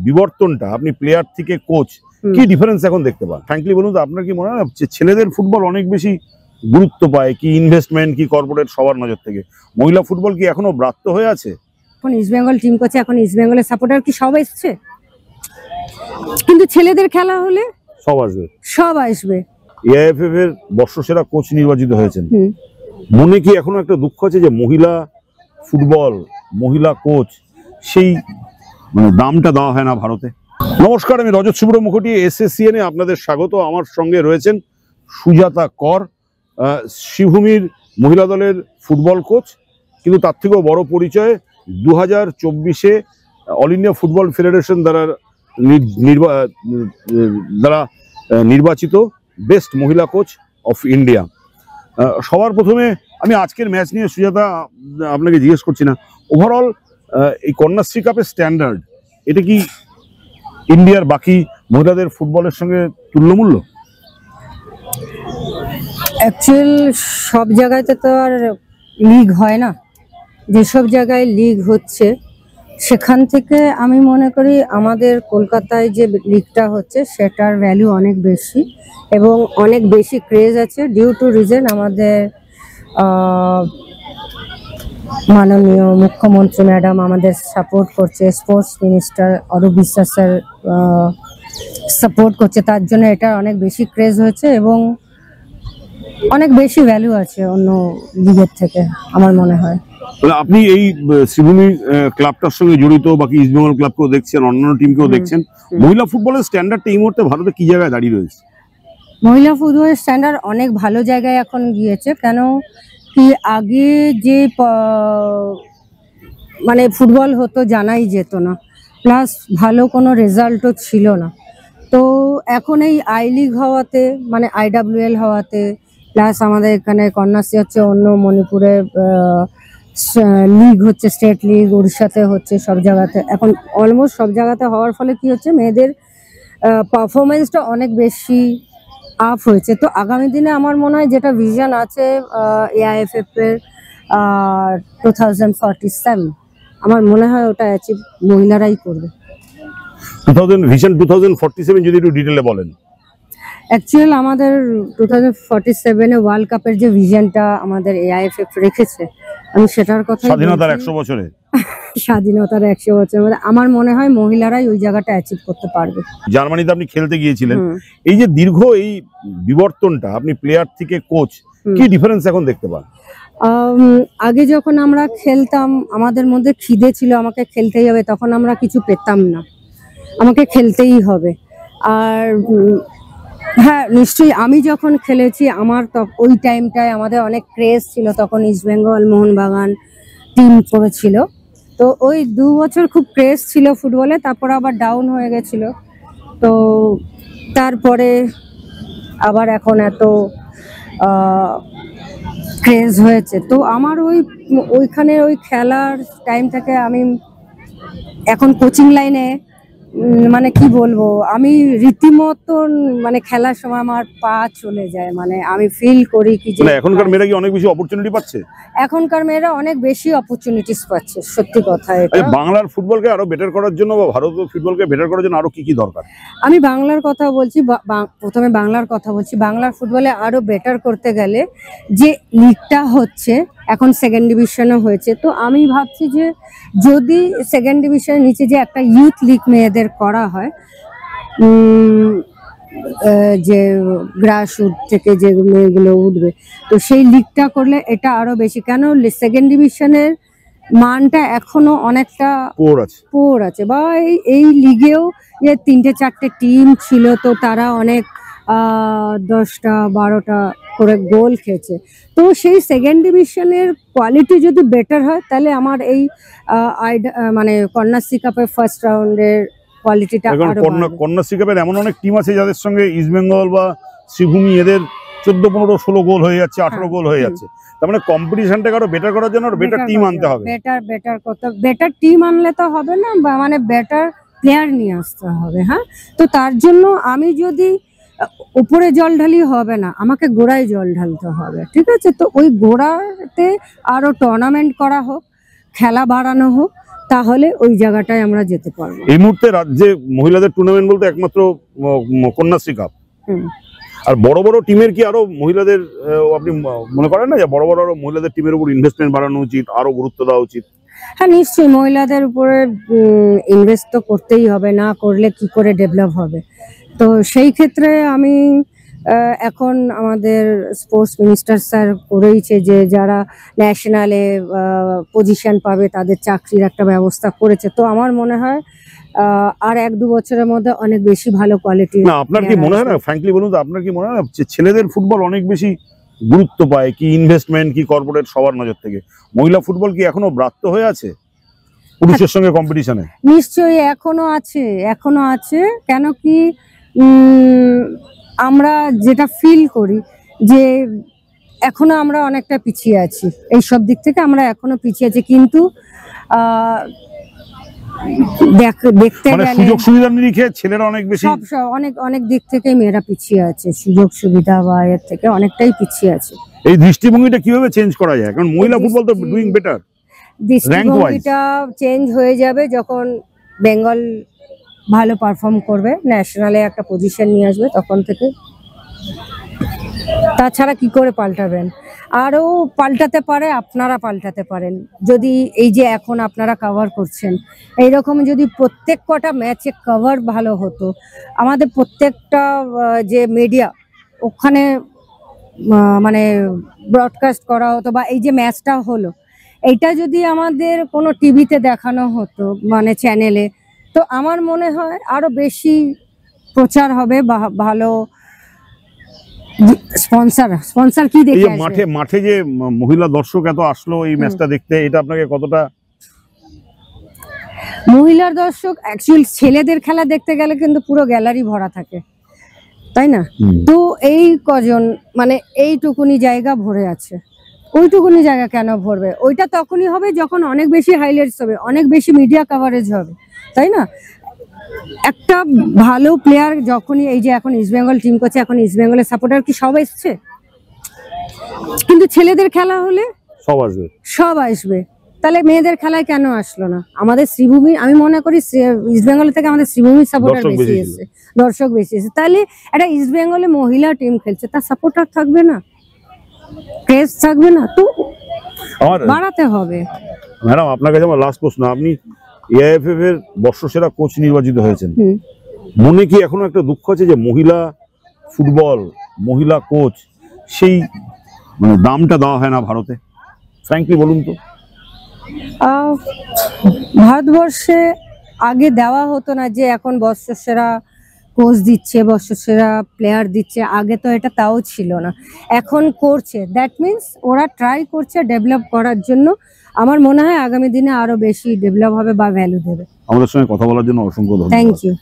বিবর্তনটা আপনি প্লেয়ার থেকে কোচ কি ডিফারেন্স এখন দেখতে পান? ফ্র্যাঙ্কলি বলুন তো, আপনার কি মনে হয় না ছেলেদের ফুটবল অনেক বেশি গুরুত্ব পায়, কি ইনভেস্টমেন্ট কি কর্পোরেট সবার নজর থেকে? মহিলা ফুটবল কি এখনো ব্রাত্য হয়ে আছে? এখন ইস্ট বেঙ্গল টিম করছে, এখন ইস্ট বেঙ্গলের সাপোর্টার কি সব এসছে? কিন্তু ছেলেদের খেলা হলে সব আসবে, সব আসবে। এআইএফএফ এর বর্ষসেরা কোচ নির্বাচিত হয়েছেন, মনে কি এখনো একটা দুঃখ আছে যে মহিলা ফুটবল, মহিলা কোচ সেই দামটা দেওয়া হয় না ভারতে? নমস্কার, আমি রজত সুব্র মুখোটি, এসএসসিএন এ আপনাদের স্বাগত। আমার সঙ্গে রয়েছেন সুজাতা কর, শ্রীভূমির মহিলা দলের ফুটবল কোচ, কিন্তু তার থেকেও বড় পরিচয় 2024-এ অল ইন্ডিয়া ফুটবল ফেডারেশন দ্বারা নির্বাচিত বেস্ট মহিলা কোচ অফ ইন্ডিয়া। সবার প্রথমে আমি আজকের ম্যাচ নিয়ে সুজাতা আপনাকে জিজ্ঞেস করছি না, ওভারঅল এই কন্যাশ্রী কাপের স্ট্যান্ডার্ড, এটা কি ইন্ডিয়ার বাকি মহিলাদের ফুটবলের সঙ্গে তুল্যমূল্য? অ্যাকচুয়াল সব জায়গাতে তো আর লিগ হয় না, যেসব জায়গায় লিগ হচ্ছে সেখান থেকে আমি মনে করি আমাদের কলকাতায় যে লিগটা হচ্ছে সেটার ভ্যালু অনেক বেশি এবং অনেক বেশি ক্রেজ আছে। ডিউ টু রিজন আমাদের মাননীয় মুখ্যমন্ত্রী ম্যাডাম আমাদের সাপোর্ট করছে, sports minister Arup Biswas sir support করছে, তার জন্য এটা অনেক বেশি ক্রেজ হয়েছে এবং অনেক বেশি ভ্যালু আছে অন্য লিগের থেকে আমার মনে হয়। আপনি এই শ্রীভূমি ক্লাবটার সঙ্গে জড়িত, বাকি ইস্ট বেঙ্গল ক্লাবকেও দেখছেন, অন্যান্য টিমকেও দেখছেন, মহিলা ফুটবলের স্ট্যান্ডার্ডটা এই মুহূর্তে ভারতে কি জায়গায় দাঁড়িয়ে রয়েছে? মহিলা ফুটবলের স্ট্যান্ডার্ড অনেক ভালো জায়গায় এখন গিয়েছে। কেন কি আগে যে মানে ফুটবল হতো জানাই যেত না, প্লাস ভালো কোনো রেজাল্টও ছিল না। তো এখন এই আই লিগ হওয়াতে, মানে IWL হওয়াতে, প্লাস আমাদের এখানে কন্যাশ্রী হচ্ছে, অন্য মণিপুরে লিগ হচ্ছে, স্টেট লিগ উড়িষ্যাতে হচ্ছে, সব জায়গাতে এখন অলমোস্ট সব জায়গাতে হওয়ার ফলে কি হচ্ছে, মেয়েদের পারফরমেন্সটা অনেক বেশি আপ হয়েছে। তো আগামী দিনে আমার মনে হয় যেটা ভিশন আছে এআইএফএফ এর 2047, আমার মনে হয় ওটা অ্যাচিভ মহিলারাই করবে। ভিশন 2047 যদি একটু ডিটেইলে বলেন। অ্যাকচুয়াল আমাদের 2047-এ ওয়ার্ল্ড কাপের যে ভিশনটা আমাদের এআইএফএফ রেখেছে, আমি সেটার কথা, স্বাধীনতার 100 বছরে, স্বাধীনতার 100 বছর আমার মনে হয় মহিলারাই ওই জায়গাটা অ্যাচিভ করতে পারবে। জার্মানিতে আপনি খেলতে গিয়েছিলেন, এই যে দীর্ঘ এই বিবর্তনটা, আপনি প্লেয়ার থেকে কোচ, কি ডিফারেন্স এখন দেখতে পান? আগে যখন আমরা খেলতাম আমাদের মধ্যে খিদে ছিল, আমাকে খেলতেই হবে, তখন আমরা কিছু পেতাম না, আমাকে খেলতেই হবে। আর হ্যাঁ নিশ্চয়ই আমি যখন খেলেছি আমার ওই টাইমটায় আমাদের অনেক ক্রেজ ছিল, তখন ইস্ট বেঙ্গল মোহনবাগান টিম করেছিল, তো ওই 2 বছর খুব ক্রেজ ছিল ফুটবলে, তারপর আবার ডাউন হয়ে গেছিল, তো তারপরে আবার এখন এত ক্রেজ হয়েছে। তো আমার ওইখানে ওই খেলার টাইম থেকে আমি এখন কোচিং লাইনে, মানে কি বলবো, আমি রীতিমতন মানে খেলার সময় আমার পা চলে যায়, মানে আমি ফিল করি কি যে এখনকার মেয়েরা কি অনেক বেশি অপরচুনিটি পাচ্ছে? এখনকার মেয়েরা অনেক বেশি অপরচুনিটিস পাচ্ছে, সত্যি কথা এটা। বাংলার ফুটবলকে আরো বেটার করার জন্য বা ভারতীয় ফুটবলকে বেটার করার জন্য আরো কি কি দরকার? আমি বাংলার কথা বলছি, প্রথমে বাংলার কথা বলছি। বাংলার ফুটবলে আরো বেটার করতে গেলে যে লিগটা হচ্ছে এখন সেকেন্ড ডিভিশনও হয়েছে, তো আমি ভাবছি যে যদি সেকেন্ড ডিভিশনের নিচে যে একটা ইউথ লিগ মেয়েদের করা হয়, যে গ্রাসরুট থেকে যে মেয়েগুলো উঠবে, তো সেই লিগটা করলে এটা আরো বেশি। কেন সেকেন্ড ডিভিশনের মানটা এখনো অনেকটা পোর আছে, বা এই লিগেও যে 3-4টে টিম ছিল, তো তারা অনেক 10টা 12টা করে গোল খেয়েছে। তো সেই সেকেন্ড ডিভিশনের কোয়ালিটি যদি বেটার হয় তাহলে আমার এই মানে কন্যাশ্রী কাপের ফার্স্ট রাউন্ডের কোয়ালিটিটা আরো বাড়বে। কন্যাশ্রী কাপের এমন অনেক টিম আছে যাদের সঙ্গে ইস্ট বেঙ্গল বা শ্রীভূমি এদের 14, 15, 16 গোল হয়ে যাচ্ছে, 18 গোল হয়ে যাচ্ছে। তার মানে কম্পিটিশনটাকে আরো বেটার করার জন্য বেটার টিম আনতে হবে। বেটার টিম আনলে তো হবে না, মানে বেটার প্লেয়ার নিয়ে আসতে হবে। হ্যাঁ, তো তার জন্য আমি যদি উপরে জল ঢালি হবে না, আমাকে গোড়ায় জল ঢালতে হবে, ঠিক আছে? তো ওই গোড়াতে আরো টুর্নামেন্ট করা হোক, খেলা বাড়ানো হোক, তাহলে ওই জায়গাটায় আমরা যেতে পারবো। এই মুহূর্তে রাজ্যে মহিলাদের টুর্নামেন্ট বলতে একমাত্র কন্যাশ্রী কাপ। আর বড় বড় টিমের কি আরো মহিলাদের আপনি মনে করেন না যে বড় বড় মহিলাদের টিমের উপর ইনভেস্টমেন্ট বাড়ানো উচিত, আরো গুরুত্ব দেওয়া উচিত? হ্যাঁ, নিশ্চয়ই মহিলাদের উপরে ইনভেস্ট তো করতেই হবে, না করলে কি করে ডেভেলপ হবে। তো সেই ক্ষেত্রে আমি এখন আমাদের স্পোর্টস মিনিস্টার স্যার করেইছে যে যারা ন্যাশনালে পজিশন পাবে তাদের চাকরির একটা ব্যবস্থা করেছে। তো আমার মনে হয় আর 1-2 বছরের মধ্যে অনেক বেশি ভালো কোয়ালিটি। না, আপনার কি মনে হয় না, ফ্র্যাঙ্কলি বলুন তো, আপনার কি মনে হয় না যে ছেলেদের ফুটবল অনেক বেশি গুরুত্ব পায়, কি ইনভেস্টমেন্ট কি কর্পোরেট সবার নজর থেকে? মহিলা ফুটবল কি এখনো ব্রাত্য হয়ে আছে পুরুষের সঙ্গে কম্পিটিশনে? নিশ্চয়ই এখনো আছে। কেন কি আমরা যেটা ফিল করি যে এখনো আমরা অনেকটা পিছিয়ে আছি, এই সব দিক থেকে আমরা এখনো পিছিয়ে আছি। কিন্তু দেখতে মানে গেলে সুযোগ সুবিধার নিরিখে ছেলেরা অনেক বেশি, অনেক দিক থেকে মেয়েরা পিছিয়ে আছে, সুযোগ সুবিধা বা এর থেকে অনেকটাই পিছিয়ে আছে। এই দৃষ্টিভঙ্গিটা কিভাবে চেঞ্জ করা যায়? কারণ মহিলা ফুটবল তো ডুইং বেটার। দৃষ্টিভঙ্গিটা চেঞ্জ হয়ে যাবে যখন বেঙ্গল ভালো পারফর্ম করবে, ন্যাশনালে একটা পজিশন নিয়ে আসবে, তখন থেকে। তাছাড়া কি করে পাল্টাবেন? আরও পাল্টাতে পারে, আপনারা পাল্টাতে পারেন যদি এই যে এখন আপনারা কভার করছেন এইরকম যদি প্রত্যেক কটা ম্যাচে কভার ভালো হতো, আমাদের প্রত্যেকটা যে মিডিয়া ওখানে মানে ব্রডকাস্ট করা হতো, বা এই যে ম্যাচটা হলো এইটা যদি আমাদের কোনো টিভিতে দেখানো হতো মানে চ্যানেলে, তো আমার মনে হয় আরো বেশি প্রচার হবে বা ভালো স্পন্সর কি দেখে আসবে। মাঠে যে মহিলা দর্শক এত আসলো এই ম্যাচটা দেখতে, এটা আপনাকে কতটা? মহিলার দর্শক অ্যাকচুয়ালি ছেলেদের খেলা দেখতে গেলে কিন্তু পুরো গ্যালারি ভরা থাকে, তাই না? তো এই কজন মানে এইটুকুনি জায়গা ভরে আছে, ওইটুকুনি জায়গা কেন ভরবে? ওইটা তখনই হবে যখন অনেক বেশি হাইলাইটস হবে, অনেক বেশি মিডিয়া কভারেজ হবে, তাই না? একটা ভালো প্লেয়ার যখনই, এই যে এখন ইস্ট বেঙ্গল টিম করছে, এখন ইস্ট বেঙ্গলের সাপোর্টার কি সব এসছে? কিন্তু ছেলেদের খেলা হলে সব আসবে, তাহলে মেয়েদের খেলায় কেন আসলো না? আমাদের শ্রীভূমি, আমি মনে করি ইস্ট বেঙ্গল থেকে আমাদের শ্রীভূমির সাপোর্টার বেশি এসেছে, দর্শক বেশি এসেছে। তাহলে একটা ইস্ট বেঙ্গলে মহিলা টিম খেলছে, তার সাপোর্টার থাকবে না, ক্রেজ থাকবে না, তো বাড়াতে হবে। ম্যাডাম, আপনার কাছে আমার লাস্ট প্রশ্ন, আপনি এআইএফএফ এর বর্ষসেরা কোচ নির্বাচিত হয়েছেন, মনে কি এখনো একটা দুঃখ আছে যে মহিলা ফুটবল, মহিলা কোচ সেই মানে দামটা দেওয়া হয় না ভারতে? ফ্র্যাঙ্কলি বলুন তো। ভারতবর্ষে আগে দেওয়া হতো না যে এখন বর্ষসেরা কোচ দিচ্ছে, বর্ষসেরা প্লেয়ার দিচ্ছে, আগে তো এটা তাও ছিল না, এখন করছে। দ্যাট মিনস ওরা ট্রাই করছে ডেভেলপ করার জন্য। আমার মনে হয় আগামী দিনে আরো বেশি ডেভেলপ হবে বা ভ্যালু দেবে। আমাদের সঙ্গে কথা বলার জন্য অসংখ্য ধন্যবাদ। Thank you.